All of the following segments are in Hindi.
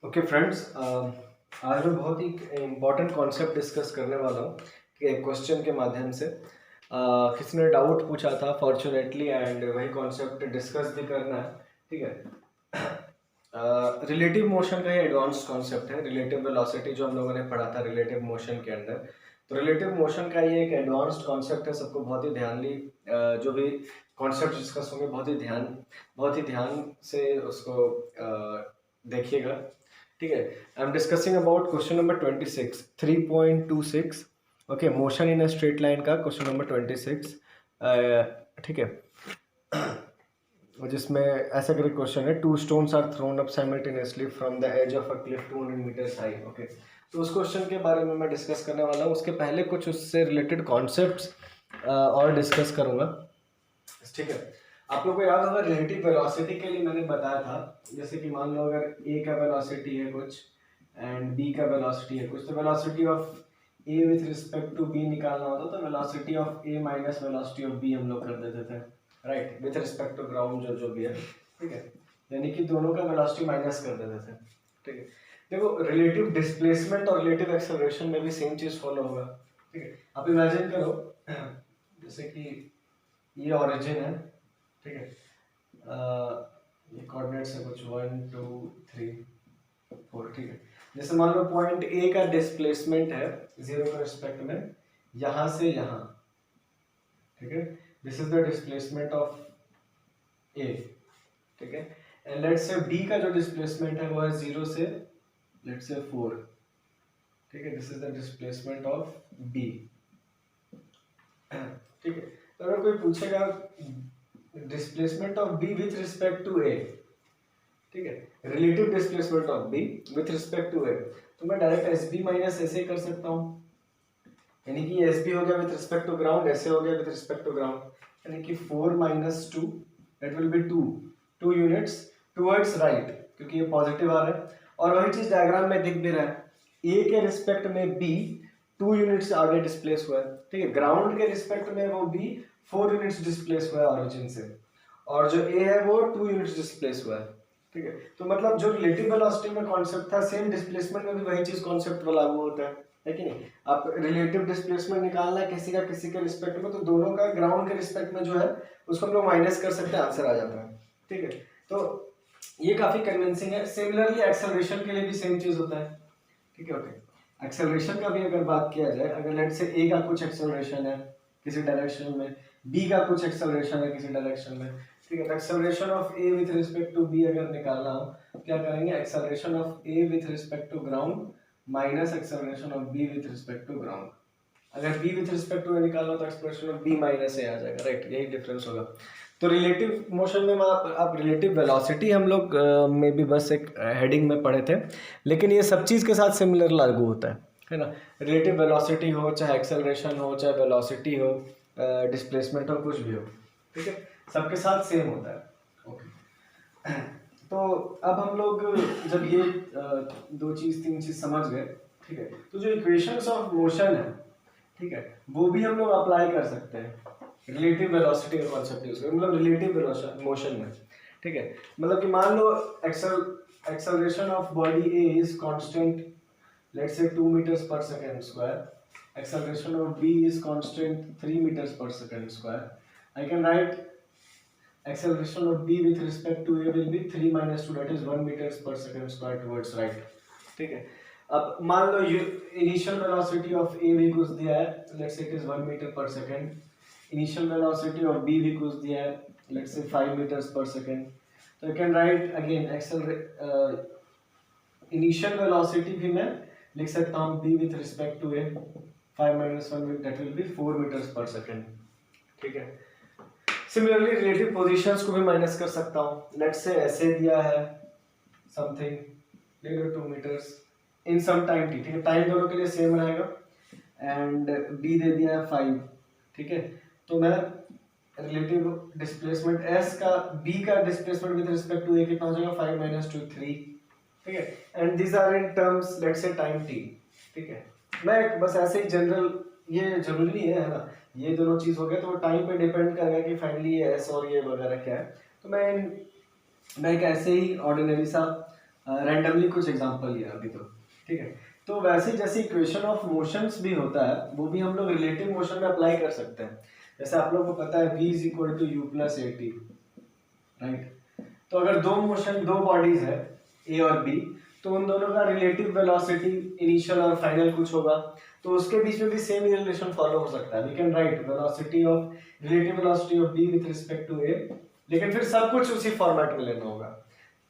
ओके फ्रेंड्स, आज मैं बहुत ही इम्पॉर्टेंट कॉन्सेप्ट डिस्कस करने वाला हूँ कि एक क्वेश्चन के माध्यम से किसी ने डाउट पूछा था फॉर्चुनेटली, एंड वही कॉन्सेप्ट डिस्कस भी करना है। ठीक है। रिलेटिव मोशन का ही एडवांस कॉन्सेप्ट है। रिलेटिव वेलोसिटी जो हम लोगों ने पढ़ा था रिलेटिव मोशन के अंदर, तो रिलेटिव मोशन का ये एक एडवांस्ड कॉन्सेप्ट है। सबको बहुत ही जो भी कॉन्सेप्ट डिस्कस होंगे बहुत ही ध्यान से उसको देखिएगा। ठीक है। I am discussing about question number 26 3.26। Okay, motion in a straight line का क्वेश्चन नंबर 26। ठीक है। और जिसमें ऐसा करके क्वेश्चन है, two stones are thrown up simultaneously from the edge of a cliff 200 metres high. Okay, तो उस क्वेश्चन के बारे में मैं डिस्कस करने वाला हूँ। उसके पहले कुछ उससे रिलेटेड कॉन्सेप्ट्स और डिस्कस करूँगा। ठीक है। आप लोग को याद होगा रिलेटिव वेलोसिटी के लिए मैंने बताया था, जैसे कि मान लो अगर ए का वेलोसिटी है कुछ एंड बी का वेलोसिटी है कुछ, तो velocity of A with respect to B निकालना होता तो velocity of A minus velocity of B हम लोग कर देते थे, right, with respect to ground जो भी है। ठीक है, यानी कि दोनों का वेलोसिटी माइनस कर देते थे। ठीक है। देखो, रिलेटिव डिस्प्लेसमेंट और रिलेटिव एक्सेलरेशन में भी सेम चीज फॉलो होगा। ठीक है। आप इमेजिन करो जैसे कि ये ओरिजिन है। ठीक है। ये कोऑर्डिनेट्स है कुछ 1 2 3 4। ठीक है। जैसे मान लो पॉइंट ए का डिस्प्लेसमेंट है जीरो के रिस्पेक्ट में यहां से यहां। ठीक है। This is the displacement of A. ठीक है। एंड लेट्स से बी का जो डिस्प्लेसमेंट है वो है जीरो से लेट्स से 4। ठीक है। This is the displacement of B. ठीक है। तो अगर कोई पूछेगा displacement of B with respect to A, ठीक है, relative displacement of B with respect to A, तो मैं डायरेक्ट एस बी माइनस ऐसे कर सकता हूँ, यानी कि एस बी हो गया विथ रिस्पेक्ट टू ग्राउंड, ऐसे हो गया विथ रिस्पेक्ट टू ग्राउंड, यानी कि 4 minus 2 that will B 2 units towards right, क्योंकि ये पॉजिटिव आ रहा है। और वही चीज डायग्राम में दिख भी रहा है, ए के रिस्पेक्ट में बी 2 यूनिट्स आगे डिस्प्लेस हुआ है। ठीक है। ग्राउंड के रिस्पेक्ट में वो बी 4 यूनिट्स डिस्प्लेस हुआ है ओरिजिन से, और जो ए है वो 2 यूनिट्स डिस्प्लेस हुआ है। ठीक है। तो मतलब जो रिलेटिव वेलोसिटी में कॉन्सेप्ट था, सेम डिस्प्लेसमेंट में भी वही चीज कॉन्सेप्ट लागू होता है कि नहीं। आप रिलेटिव डिस्प्लेसमेंट निकालना है किसी के रिस्पेक्ट में, तो दोनों का ग्राउंड के रिस्पेक्ट में जो है उसको हम लोग माइनस कर सकते हैं, आंसर आ जाता है। ठीक है। तो ये काफी कन्विंसिंग है। सिमिलरली एक्सेलरेशन के लिए भी सेम चीज होता है। ठीक है। ओके, एक्सेलरेशन का भी अगर बात किया जाए, अगर लेट से ए का कुछ एक्सेलरेशन है किसी डायरेक्शन में, बी का कुछ एक्सेलरेशन है किसी डायरेक्शन में, ठीक है, तो acceleration of A with respect to B अगर निकालना हो, क्या करेंगे, acceleration of A with respect to ground minus acceleration of B with respect to ground. अगर B with respect to A निकालना हो तो acceleration of B minus A आ जाएगा, राइट, यही डिफरेंस होगा। तो रिलेटिव मोशन में आप रिलेटिव वेलोसिटी हम लोग में भी बस एक हेडिंग में पढ़े थे, लेकिन ये सब चीज़ के साथ सिमिलर लागू होता है ना। रिलेटिव वेलोसिटी हो, चाहे एक्सेलरेशन हो, चाहे वेलोसिटी हो, डिस्प्लेसमेंट हो, कुछ भी हो, ठीक है, सबके साथ सेम होता है। ओके। तो अब हम लोग जब ये दो चीज तीन चीज समझ गए, ठीक है, तो जो इक्वेशंस ऑफ मोशन है, ठीक है, वो भी हम लोग अप्लाई कर सकते हैं रिलेटिव वेलोसिटी का कॉन्सेप्ट यूज करके, मतलब रिलेटिव मोशन में। ठीक है। मतलब कि मान लो acceleration of body A is constant, let's say 2 meters per second square. Acceleration of b is constant 3 meters per second square. I can write acceleration of b with respect to a will be 3 minus 2, that is 1 meters per second square towards right. ठीक है। अब मान लो इनिशियल वेलोसिटी ऑफ ए भी कुछ दिया है, let's say it is 1 meter per second. Initial velocity of B भी कुछ दिया है, लेट्स से 5 meters per second. तो I can write again initial velocity भी मैं लिख सकता हूँ b with respect to A 5 minus 1 that will be 4 meters per second. ठीक है। सिमिलरली रिलेटिव पोजीशंस को भी माइनस कर सकता हूँ। लेट्स से ऐसे दिया है समथिंग, ले लो 2 meters इन सम टाइम t, ठीक है, टाइम दोनों के लिए सेम रहेगा, एंड b दे दिया है 5। ठीक है। तो मैं रिलेटिव डिस्प्लेसमेंट s का b का displacement with respect to a कितना हो जाएगा, 5 minus 2 3। ठीक है। And this are in terms let's say time t। ठीक है। मैं बस ऐसे ही जनरल, ये जरूरी नहीं है ना, ये दोनों चीज हो गया तो वो टाइम पे डिपेंड करेगा कि फाइनली ये एस और ये वगैरह क्या है। तो मैं एक ऐसे ही ऑर्डिनरी सा रैंडमली कुछ एग्जांपल लिया अभी तो, ठीक है। तो वैसे ही जैसे इक्वेशन ऑफ मोशंस भी होता है, वो भी हम लोग रिलेटिव मोशन में अप्लाई कर सकते हैं। जैसे आप लोग को पता है v is equal to U plus A T, right. तो अगर दो बॉडीज है ए और बी, तो उन दोनों का रिलेटिव वेलोसिटी इनिशियल और फाइनल कुछ होगा, तो उसके बीच में भी सेम ही रिलेशन फॉलो हो सकता है। We can write velocity of relative velocity of B with respect to A, लेकिन फिर सब कुछ उसी फॉर्मेट में लेना होगा।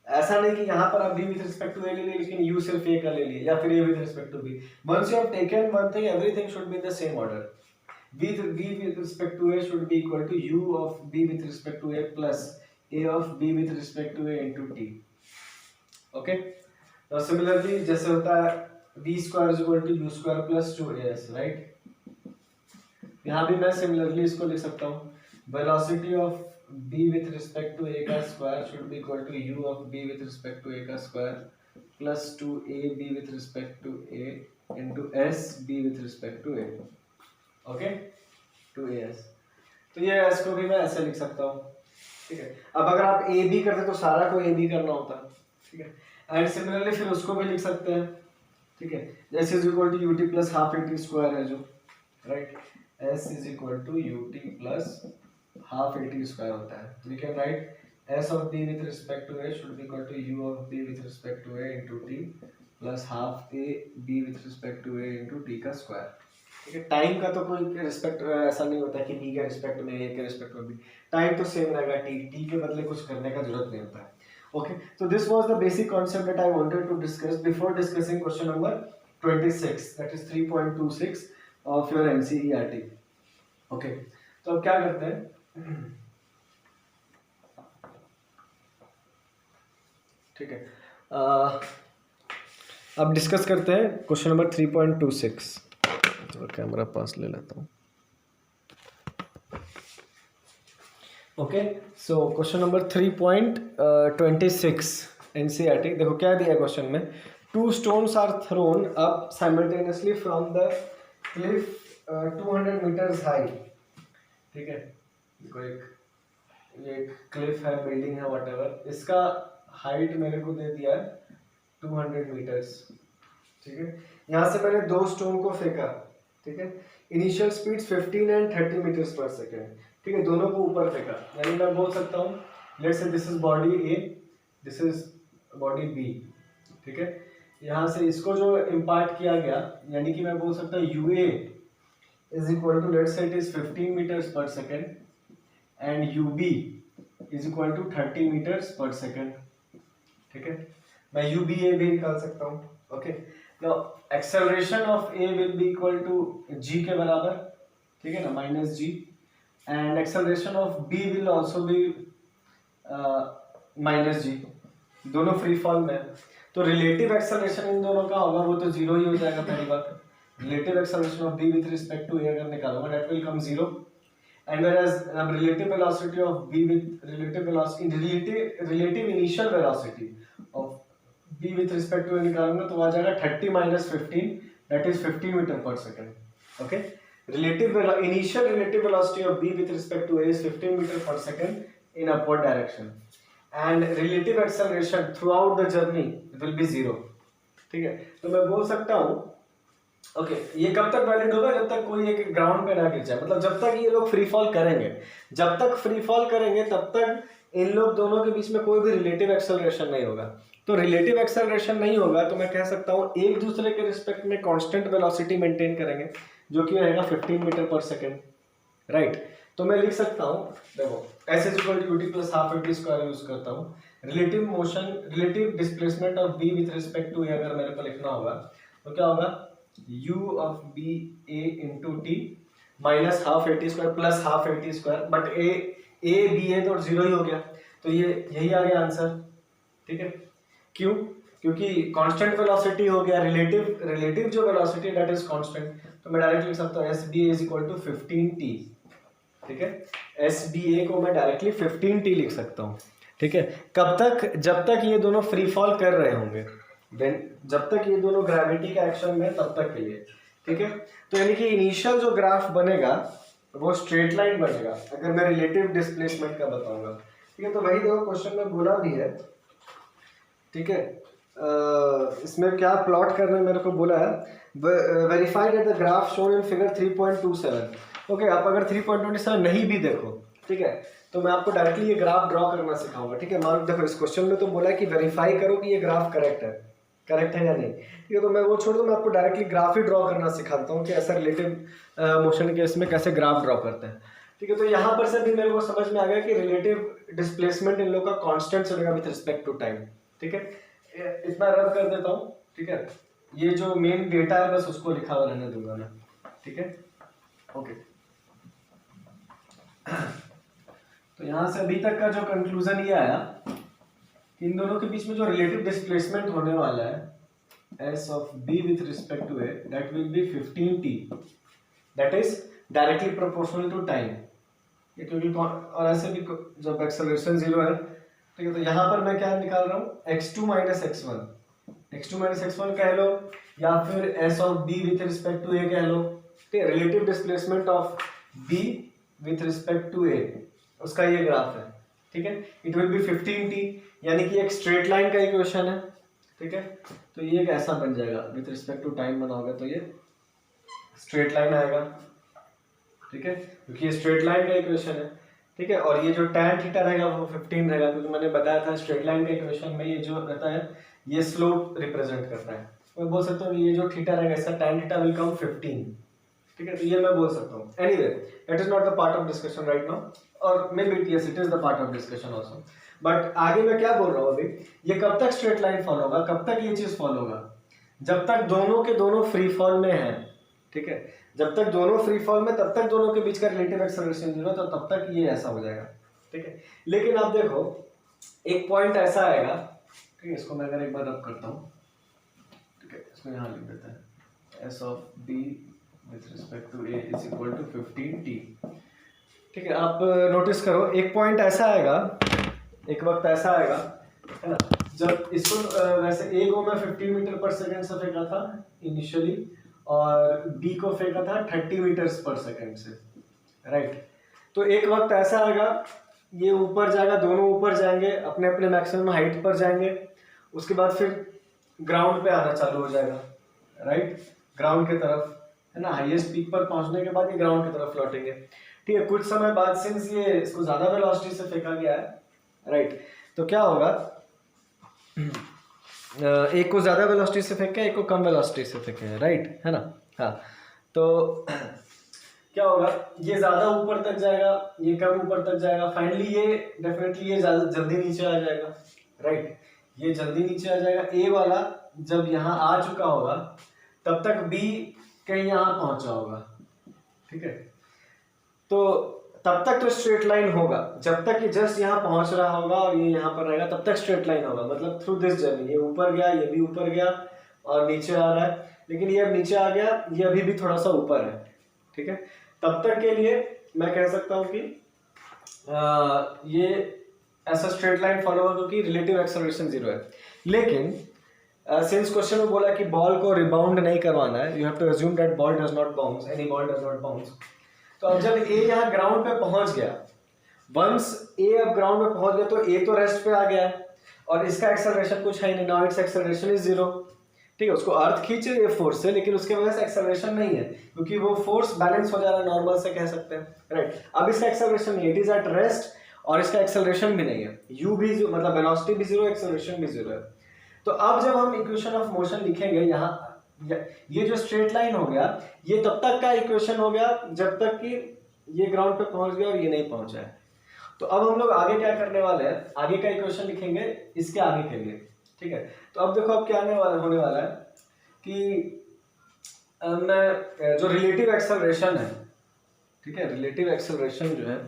ऐसा नहीं कि यहाँ पर आप b with respect to a ले लिए लेकिन u सिर्फ a का ले लिए, या फिर a with respect to b। Once you have taken one thing, everything should be in the same order. b with respect to a should be equal to u of b with respect to a plus a of b with respect to a into t। Okay, तो सिमिलरली जैसे होता है v square is equal to u square plus 2as, right. यहाँ भी मैं सिमिलरली इसको लिख सकता हूँ, velocity of b with respect to a का square should be equal to u of b with respect to a का square plus 2ab with respect to a into s b with respect to a, okay, 2as। तो ये s को भी मैं ऐसे लिख सकता हूँ, ठीक है। अब अगर आप a b करते तो सारा को a b करना होता, ठीक है। एंड सिमिलरली फिर उसको भी लिख सकते हैं, ठीक है। s is equal to ut plus half A T square है जो, right. s is equal to ut plus half A T square होता है। We can write s of b with respect to a should be equal to u of b with respect to a into t plus half a b with respect to a into t का स्क्वायर, ठीक है। टाइम का तो कोई रिस्पेक्ट ऐसा नहीं होता कि b के रिस्पेक्ट में a के रिस्पेक्ट में b, टाइम तो सेम रहेगा, t के बदले कुछ करने का जरूरत नहीं होता है। Okay, so this was the basic concept that I wanted to discuss before discussing question number 26, that is 3.26 of your NCERT. Okay, तो अब क्या करते हैं, ठीक है, अब डिस्कस करते हैं क्वेश्चन नंबर 3.26। तो कैमरा पास ले लेता हूँ। Okay, so question number 3.26 NCERT. देखो क्या दिया है क्वेश्चन में, 2 stones are thrown up simultaneously from the cliff 200 meters high, ठीक है। देखो एक क्लिफ है, बिल्डिंग है, व्हाटएवर, इसका हाइट मेरे को दे दिया है 200 meters, ठीक है। यहाँ से मैंने 2 स्टोन को फेंका, ठीक है। Initial speeds 15 and 30 meters per second, ठीक है। दोनों को ऊपर फेंका, यानी मैं बोल सकता हूँ let's say this is body A, this is body B, ठीक है। यहाँ से इसको जो इम्पार्ट किया गया, यानी कि मैं बोल सकता हूँ U A is equal to let's say it is 15 meters per second and U B is equal to 30 meters per second, ठीक है। मैं यू बी ए भी निकाल सकता हूँ, okay. Now acceleration of A will be equal to g के बराबर, ठीक है ना, minus g, and acceleration of b will also be minus g, दोनों फ्री फॉल में। तो रिलेटिव एक्सेलरेशन इन दोनों का होगा वो तो जीरो ही हो जाएगा पहली बात। Relative acceleration of b with respect to a अगर निकालूंगा that will come zero, and whereas relative velocity of b with relative initial velocity of b with respect to a निकालूंगा तो आ जाएगा 30 minus 15 that is 15 meter per second, okay. Initial relative velocity of b with respect to a is 15 meter per second in upward direction, and relative acceleration throughout the journey will be zero, ठीक है। तो मैं बोल सकता हूँ, ओके, ये कब तक वैलिड होगा, जब तक कोई एक ग्राउंड पे ना गिर जाए, मतलब जब तक ये लोग फ्री फॉल करेंगे, जब तक फ्री फॉल करेंगे तब तक इन लोग दोनों के बीच में कोई भी रिलेटिव एक्सेलरेशन नहीं होगा। तो रिलेटिव एक्सेलरेशन नहीं होगा तो मैं कह सकता हूँ एक दूसरे के रिस्पेक्ट में कांस्टेंट वेलोसिटी मेंटेन करेंगे, जो कि रहेगा 15 meter per second, राइट। तो मैं लिख सकता हूँ, देखो s is equal to ut plus half A T square use करता हूँ। Relative motion, relative displacement of b with respect to a अगर मेरे को लिखना होगा तो क्या होगा, u of b a into T minus half A T square plus half A T square, but a b a तो जीरो ही हो गया, तो ये यही आ गया आंसर, ठीक है। क्यों, क्योंकि कांस्टेंट वेलोसिटी हो गया, रिलेटिव जो वेलोसिटी दैट इज कांस्टेंट, तो मैं डायरेक्ट लिख सकता हूँ S B A is equal to 15t, ठीक है। एस बी ए को मैं डायरेक्टली 15t लिख सकता हूँ, ठीक है। कब तक, जब तक ये दोनों फ्री फॉल कर रहे होंगे, देन जब तक ये दोनों ग्रेविटी का एक्शन में तब तक के लिए, ठीक है। तो यानी कि इनिशियल जो ग्राफ बनेगा वो स्ट्रेट लाइन बनेगा अगर मैं रिलेटिव डिस्प्लेसमेंट का बताऊंगा, ठीक है। तो वही देखो क्वेश्चन में बोला भी है, ठीक है, इसमें क्या प्लॉट करने मेरे को बोला है, verified at the graph shown in figure 3.27। Okay, आप अगर 3.27 नहीं भी देखो, ठीक है, तो मैं आपको डायरेक्टली ये ग्राफ ड्रॉ करना सिखाऊंगा। ठीक है, मान देखो इस क्वेश्चन में तो बोला है कि वेरीफाई करो कि ये ग्राफ करेक्ट है या नहीं। ठीक है, तो मैं वो छोड़ दूँ, मैं आपको डायरेक्टली ग्राफ ही ड्रॉ करना सिखाता हूँ कि ऐसा रिलेटिव मोशन के इसमें कैसे ग्राफ ड्रॉ करते हैं। ठीक है, तो यहाँ पर से भी मेरे को समझ में आ गया कि रिलेटिव डिस्प्लेसमेंट इन लोग का कांस्टेंट चलेगा विद रिस्पेक्ट टू टाइम। ठीक है, इतना रब कर देता हूँ। ठीक है, ये जो मेन डेटा है बस उसको लिखा हुआ रहने दूंगा मैं। ठीक है, ओके। तो यहाँ से अभी तक का जो कंक्लूजन ये आया कि इन दोनों के बीच में जो रिलेटिव डिस्प्लेसमेंट होने वाला है s of b with respect to a, that will be 15t, that is directly proportional to time. it will be और ऐसे भी जब एक्सेलरेशन 0 है, ठीक है, तो यहाँ पर मैं क्या निकाल रहा हूँ x2 minus x1 कह लो या फिर s of b with respect to a कह लो। ठीक है, relative displacement of b with respect to a, उसका ये ग्राफ है। ठीक है, इट विल बी 15t, यानी कि एक स्ट्रेट लाइन का इक्वेशन है। ठीक है, तो ये एक ऐसा बन जाएगा विथ रिस्पेक्ट टू टाइम बनाओगे तो ये स्ट्रेट लाइन आएगा। ठीक है, क्योंकि ये स्ट्रेट लाइन का इक्वेशन है। ठीक है, और ये जो tan थीटा रहेगा वो 15 रहेगा, क्योंकि मैंने बताया था स्ट्रेट लाइन के इक्वेशन में ये जो रहता है ये स्लोप रिप्रेजेंट करता है। मैं बोल सकता हूँ ये जो थीटा रहेगा इसका tan थीटा विल कम 15। ठीक है, तो ये मैं बोल सकता हूँ। Anyway it is not the part of discussion right now, और maybe yes it is the part of discussion also. But आगे मैं क्या बोल रहा हूँ अभी, ये कब तक स्ट्रेट लाइन फॉलो होगा, कब तक ये चीज फॉलो होगा, जब तक दोनों के दोनों फ्री फॉल में है। ठीक है, जब तक दोनों फ्री फॉल में, तब तक दोनों के बीच का रिलेटिव एक्सेलरेशन 0, तो तब तक ये ऐसा हो जाएगा। ठीक है, लेकिन आप देखो एक पॉइंट ऐसा आएगा। ठीक है, इसको मैं अगर एक बार रब करता हूँ, ठीक है, इसको यहाँ लिख देते हैं s of b with respect to a is equal to 15t। ठीक है, आप नोटिस करो एक पॉइंट ऐसा आएगा, एक वक्त ऐसा आएगा, है ना, जब इसको वैसे a को मैं 15 मीटर पर सेकंड से फेंका था इनिशियली, और b को फेंका था 30 मीटर्स पर सेकंड से, राइट। तो एक वक्त ऐसा आएगा ये ऊपर जाएगा, दोनों ऊपर जाएंगे, अपने अपने मैक्सिमम हाइट पर जाएंगे, उसके बाद फिर ग्राउंड पे आना चालू हो जाएगा, राइट, ग्राउंड की तरफ, है ना, हाईएस्ट पीक पर पहुंचने के बाद ये ग्राउंड की तरफ लौटेंगे। ठीक है, कुछ समय बाद सिंस ये इसको ज्यादा वेलोसिटी से फेंका गया है, राइट, तो क्या होगा, एक को ज्यादा वेलोसिटी से फेंका, एक को कम वेलोसिटी से फेंका है, राइट, है ना। हाँ, तो क्या होगा, ये ज्यादा ऊपर तक जाएगा, ये कम ऊपर तक जाएगा, फाइनली ये डेफिनेटली ये ज्यादा जल्दी नीचे आ जाएगा, राइट, ये जल्दी नीचे आ जाएगा। ए वाला जब यहाँ आ चुका होगा तब तक बी कहीं यहाँ पहुंचा होगा। ठीक है, तो तब तक तो स्ट्रेट लाइन होगा, जब तक ये जस्ट यहाँ पहुंच रहा होगा और ये यहाँ पर रहेगा तब तक स्ट्रेट लाइन होगा, मतलब थ्रू दिस जर्नी ये ऊपर गया, ये भी ऊपर गया और नीचे आ रहा है, लेकिन ये अब नीचे आ गया, ये अभी भी थोड़ा सा ऊपर है। ठीक है, तब तक के लिए मैं कह सकता हूँ कि ये ऐसा स्ट्रेट लाइन फॉलो होगा क्योंकि रिलेटिव एक्सेलरेशन 0 है। लेकिन सिंस क्वेश्चन में बोला कि बॉल को रिबाउंड नहीं करवाना है, you have to assume that ball does not bounce, any ball does not bounce. तो अब जब ए यहाँ ग्राउंड पे पहुंच गया, वंस ए अब ग्राउंड पे पहुंच गया तो ए तो रेस्ट पे आ गया है और इसका एक्सेलरेशन कुछ है नहीं, नाउ इट्स एक्सेलरेशन इज 0। ठीक है, उसको अर्थ खींच रही है फोर्स से, लेकिन उसके वजह से एक्सेलरेशन नहीं है क्योंकि वो फोर्स बैलेंस हो जा रहा है, नॉर्मल से कह सकते हैं, राइट। अब इसका एक्सेलरेशन नहीं है, इट इज एट रेस्ट, और इसका एक्सेलरेशन भी नहीं है, u भी मतलब वेलोसिटी भी 0, एक्सेलरेशन भी 0 है। तो अब जब हम इक्वेशन ऑफ मोशन लिखेंगे यहाँ, ये जो स्ट्रेट लाइन हो गया ये तब तक का इक्वेशन हो गया जब तक कि ये ग्राउंड पे पहुंच गया और ये नहीं पहुंचा है। तो अब हम लोग आगे क्या करने वाले हैं, आगे का इक्वेशन लिखेंगे इसके आगे के लिए। ठीक है, तो अब देखो अब क्या होने वाला है कि मैं जो रिलेटिव एक्सेलरेशन है, ठीक है, रिलेटिव एक्सेलरेशन जो है,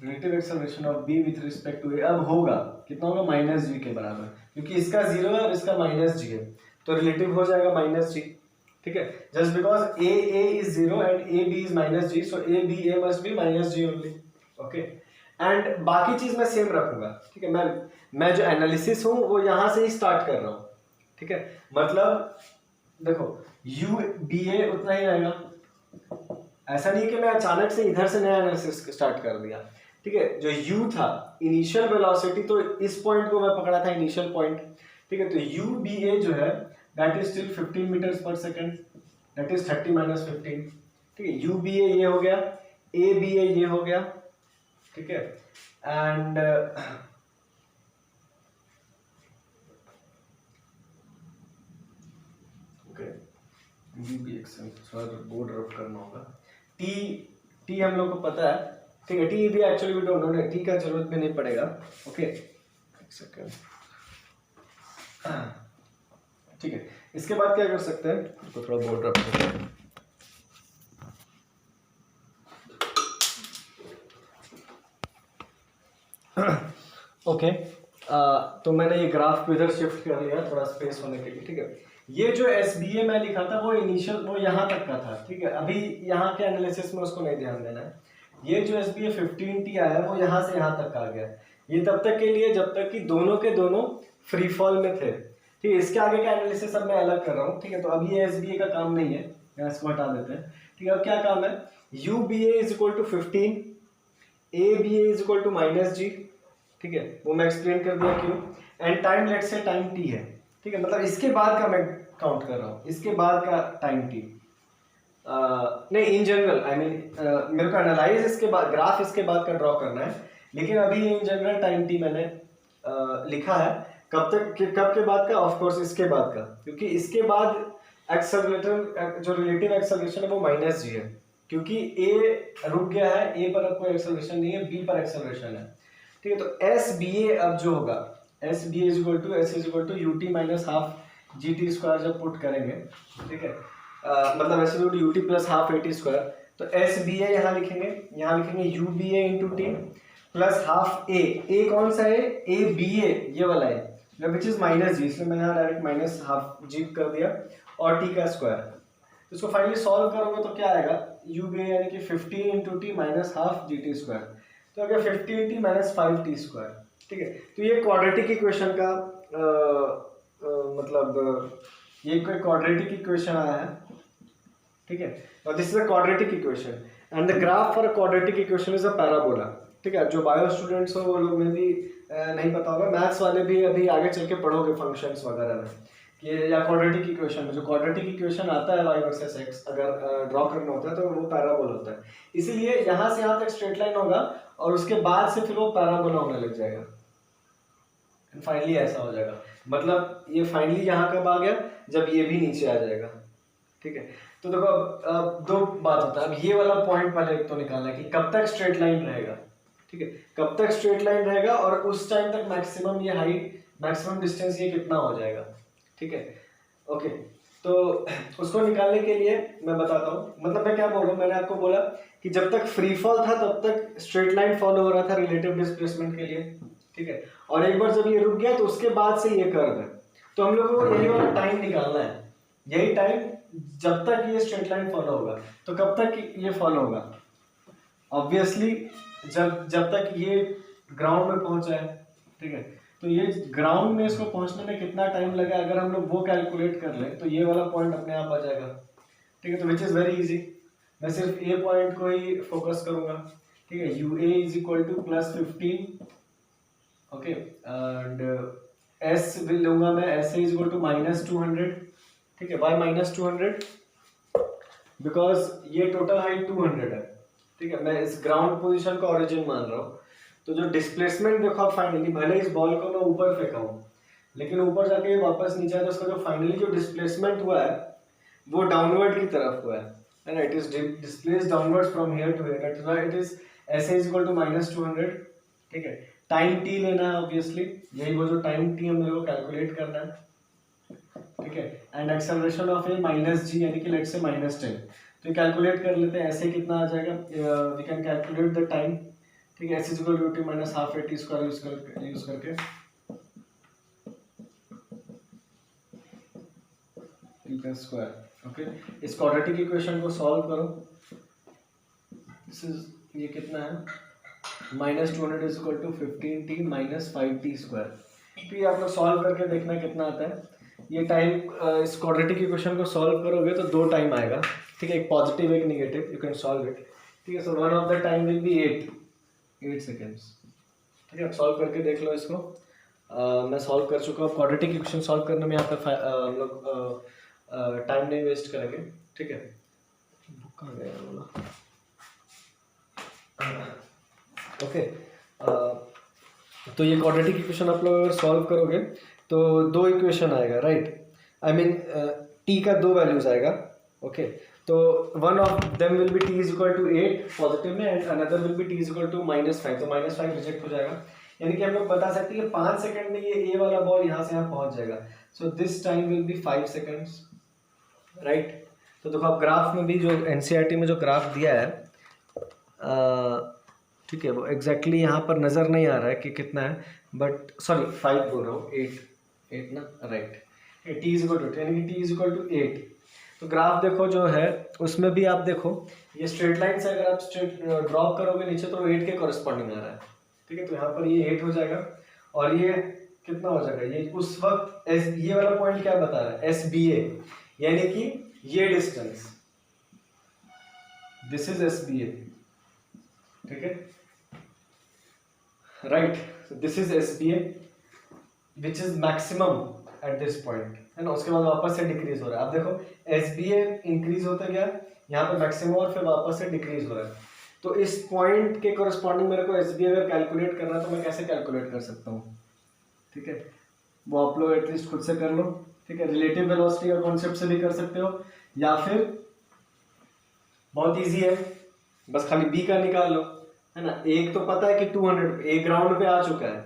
relative acceleration of b with respect to a अब होगा कितना होगा, -g के बराबर, क्योंकि इसका 0 है और इसका -g है, तो रिलेटिव हो जाएगा -g। ठीक है, just because a is 0 and a b is -g, so a b a must be -g only. Okay, and बाकी चीज मैं सेम रखूंगा। ठीक है, मैं जो एनालिसिस हूं वो यहां से ही स्टार्ट कर रहा हूं। ठीक है, मतलब देखो u b a उतना ही रहेगा, ऐसा नहीं कि मैं अचानक से इधर से नया एनालिसिस स्टार्ट कर दिया। ठीक है। जो u था इनिशियल वेलोसिटी, तो इस पॉइंट को मैं पकड़ा था इनिशियल पॉइंट, ठीक है। तो uba जो है दैट इज स्टिल 15 मीटर्स पर सेकंड, दैट इज 30 माइनस 15, ठीक है। uba ये हो गया, aba ये हो गया, ठीक है। एंड बोर्ड रब करना होगा। टी हम लोग को पता है, ठीक है। टी भी actually we don't know, T का जरूरत भी नहीं पड़ेगा, ओके। एक सेकेंड, ठीक है। इसके बाद क्या कर सकते हैं, तो थोड़ा बोर्ड रब करते हैं। ओके, तो मैंने ये ग्राफ को इधर शिफ्ट कर लिया थोड़ा स्पेस होने के लिए, ठीक है। ये जो SBA मैं लिखा था वो इनिशियल वो यहाँ तक का था, ठीक है। अभी यहाँ के एनालिसिस में उसको नहीं ध्यान देना है। ये जो SBA 15T आया है वो यहाँ से यहाँ तक आ गया। ये तब तक के लिए जब तक कि दोनों के दोनों फ्री फॉल में थे, ठीक है। इसके आगे का एनालिसिस अब मैं अलग कर रहा हूँ, ठीक है। तो अब ये SBA का काम नहीं है, यहाँ इसको हटा देते हैं, ठीक है। अब क्या काम है, UBA is equal to 15, ABA is equal to -G, ठीक है। वो मैं एक्सप्लेन कर दिया क्यों। And time let's say time T है, ठीक है। मतलब इसके बाद का मैं काउंट कर रहा हूँ, इसके बाद का टाइम T नहीं, इन जनरल आई मीन मेरे को एनालाइज इसके बाद, ग्राफ इसके बाद का ड्रॉ करना है, लेकिन अभी इन जनरल टाइम T मैंने लिखा है। कब के बाद का, ऑफ कोर्स इसके बाद का, क्योंकि इसके बाद एक्सेलरेटर जो रिलेटिव एक्सेलरेशन है वो -G है, क्योंकि A रुक गया है, A पर अब कोई एक्सेलरेशन नहीं है, B पर एक्सेलरेशन है, ठीक है। तो SBA अब जो होगा, SBA is equal to S is equal to UT minus half GT square जब पुट करेंगे, ठीक है। मतलब S is equal to UT plus half AT square, तो SBA यहाँ लिखेंगे UBA into T plus half A कौन सा है, ABA ये वाला है, विच इज -G, इसलिए मैंने यहाँ डायरेक्ट माइनस हाफ G कर दिया, और T का स्क्वायर। तो इसको फाइनली सॉल्व करोगे तो क्या आएगा, UBA यानी कि 15 into T minus half GT square, तो अगर 15T माइनस 5T स्क्वायर, ठीक है। तो ये क्वाड्रेटिक इक्वेशन का मतलब ये कोई क्वाड्रेटिक इक्वेशन आया है, ठीक है। और this is a quadratic equation and the graph for a quadratic equation is a parabola, ठीक है। जो बायो स्टूडेंट्स हो वो लोग में भी नहीं पता होगा, मैथ्स वाले भी अभी आगे चल के पढ़ोगे फंक्शंस वगैरह में, कि या क्वाड्रेटिक इक्वेशन में जो क्वाड्रेटिक इक्वेशन आता है y वर्सेस x अगर ड्रॉ करना होता है तो वो पैराबोला होता है। इसीलिए यहाँ से यहाँ तक स्ट्रेट लाइन होगा और उसके बाद से फिर वो पैराबोला होने लग जाएगा, फाइनली ऐसा हो जाएगा। मतलब ये फाइनली यहाँ कब आ गया, जब ये भी नीचे आ जाएगा, ठीक है। तो देखो अब दो बात होता है, अब ये वाला पॉइंट पहले एक तो निकालना है कि कब तक स्ट्रेट लाइन रहेगा, ठीक है। कब तक स्ट्रेट लाइन रहेगा और उस टाइम तक मैक्सिमम ये हाइट, मैक्सिमम डिस्टेंस ये कितना हो जाएगा, ठीक है। ओके, तो उसको निकालने के लिए मैं बताता हूँ, मतलब मैं क्या बोल रहा हूँ, मैंने आपको बोला कि जब तक फ्री फॉल था तब तक स्ट्रेट लाइन फॉलो हो रहा था रिलेटिव डिस्प्लेसमेंट के लिए, ठीक है। और एक बार जब ये रुक गया तो उसके बाद से ये कर्व है, तो हम लोगों को यही वाला टाइम निकालना है, यही टाइम जब तक ये स्ट्रेट लाइन फॉलो होगा। तो कब तक ये फॉलो होगा, ऑब्वियसली जब तक ये ग्राउंड में पहुंचा है, ठीक है। तो ये ग्राउंड में इसको पहुंचने में कितना टाइम लगा, अगर हम लोग वो कैलकुलेट कर लें तो ये वाला पॉइंट अपने आप आ जाएगा, ठीक है। तो विच इज़ वेरी इजी, मैं सिर्फ ए पॉइंट को ही फोकस करूंगा, ठीक है। UA is equal two plus 15, okay, and S भी लूंगा मैं, SA इज इक्वल टू -200, ठीक है। वाई -200, बिकॉज ये टोटल हाइट 200 है, ठीक है। मैं इस ग्राउंड पोजीशन का ओरिजिन मान रहा हूँ, तो जो डिस्प्लेसमेंट देखो फाइनली, भले इस बॉल को मैं ऊपर फेंका हूँ लेकिन ऊपर जाके वापस नीचे आया, तो उसका जो फाइनली जो डिस्प्लेसमेंट हुआ है वो डाउनवर्ड की तरफ हुआ है ना, it is displaced downwards from here to here, that is why it is SA is equal to -200, ठीक है। टाइम T लेना है ऑब्वियसली, यही वो जो टाइम T हम लोगों को कैलकुलेट करना है, ठीक है। And acceleration of A -G यानी कि लेट्स से -10, तो कैलकुलेट कर लेते हैं, ऐसे कितना आ जाएगा, we can calculate the time, ठीक है। S is equal to UT minus half AT square use करके T का स्क्वायर, ओके। इस क्वाड्रेटिक इक्वेशन को सॉल्व करो, दिस इज ये कितना है, -200 is equal to 15T minus 5T square. तो ये आप लोग सॉल्व करके देखना कितना आता है। ये टाइम इस क्वाड्रेटिक इक्वेशन को सॉल्व करोगे तो दो टाइम आएगा, ठीक है, एक पॉजिटिव एक negative, you can solve it, ठीक है। So one of the time will be 8, 8 seconds. ठीक है, अब सॉल्व करके देख लो इसको। मैं सॉल्व कर चुका हूँ। क्वाड्रेटिक इक्वेशन सॉल्व करने में यहाँ पे हम लोग टाइम नहीं वेस्ट करेंगे। ठीक है, बुक कहाँ गया बोला। ओके, तो ये क्वाड्रेटिक इक्वेशन आप लोग अगर सॉल्व करोगे तो दो इक्वेशन आएगा, राइट। आई मीन टी का दो वैल्यूज आएगा। ओके, तो one of them will be t is equal to 8 positive में, and another will be t is equal to -5। तो -5 रिजेक्ट हो जाएगा, यानी कि हम लोग बता सकते हैं कि 5 सेकंड में ये ए वाला बॉल यहाँ से यहाँ पहुंच जाएगा। So this time will be 5 seconds, right. तो देखो आप ग्राफ में भी जो एनसीईआरटी में जो ग्राफ दिया है, ठीक है, वो एग्जैक्टली यहाँ पर नज़र नहीं आ रहा है कि कितना है, बट सॉरी 5 बोल रहा हूँ, 8 ना, right. T is equal to, यानी कि टी इज इक्वल टू 8। तो ग्राफ देखो जो है उसमें भी आप देखो ये स्ट्रेट लाइन से अगर आप स्ट्रेट ड्रॉप करोगे नीचे तो 8 के कॉरेस्पॉन्डिंग आ रहा है। ठीक है, तो यहाँ पर ये 8 हो जाएगा, और ये कितना हो जाएगा, ये उस वक्त ये वाला पॉइंट क्या बता रहा है, SBA, यानी कि ये डिस्टेंस, दिस इज SBA। ठीक है, right, this is SBA which is maximum at this point, है ना। उसके बाद वापस से डिक्रीज हो रहा है। आप देखो SBA इंक्रीज होता गया, यहाँ पे मैक्सिमम, और फिर वापस से डिक्रीज हो रहा है। तो इस पॉइंट के कोरस्पॉन्डिंग मेरे को SBA अगर कैलकुलेट करना है तो मैं कैसे कैलकुलेट कर सकता हूँ। ठीक है, वो आप लोग एटलीस्ट खुद से कर लो। ठीक है, रिलेटिव वेलोसिटी का कॉन्सेप्ट से भी कर सकते हो, या फिर बहुत ईजी है, बस खाली B का निकाल लो, है ना। एक तो पता है कि 200 ए ग्राउंड पे आ चुका है,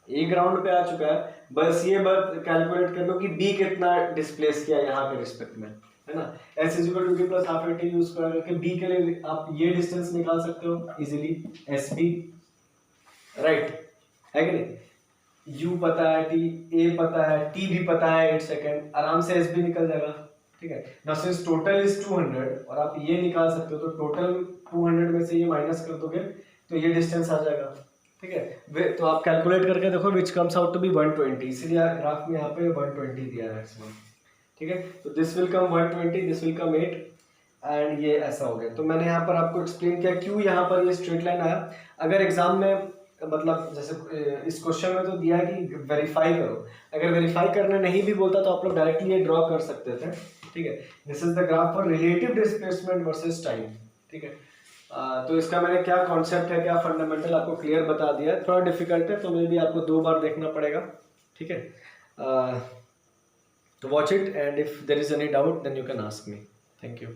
ए ग्राउंड पे आ चुका है, बस ये बात कैलकुलेट कर लो कि B कितना डिस्प्लेस किया यहाँ के रिस्पेक्ट में, है ना। S is equal to B plus half AT use करके B के लिए आप ये डिस्टेंस निकाल सकते हो इजीली, SB, राइट, है कि नहीं। U पता है, T, A पता है, T भी पता है 8 सेकेंड, आराम से SB निकल जाएगा। ठीक है ना, सिंस टोटल इज 200 और आप ये निकाल सकते हो, तो टोटल 200 में से ये माइनस कर दोगे तो ये डिस्टेंस आ जाएगा। ठीक है, तो आप कैलकुलेट करके देखो which comes out to be 120, इसीलिए ग्राफ में यहाँ पे 120 दिया है मैक्सिमम। ठीक है, तो this will come 120, this will come 8, and ये ऐसा हो गया। तो मैंने यहाँ पर आपको एक्सप्लेन किया क्यों यहाँ पर ये स्ट्रेट लाइन आया। अगर एग्जाम में मतलब जैसे इस क्वेश्चन में तो दिया है कि वेरीफाई करो, अगर वेरीफाई करना नहीं भी बोलता तो आप लोग डायरेक्टली ये ड्रॉ कर सकते थे। ठीक है, this is the graph for relative displacement versus time. ठीक है, तो इसका मैंने क्या कॉन्सेप्ट है, क्या फंडामेंटल आपको क्लियर बता दिया है। थोड़ा डिफिकल्ट है तो मे भी आपको 2 बार देखना पड़ेगा। ठीक है, तो watch it, and if there is any doubt then you can ask me. Thank you.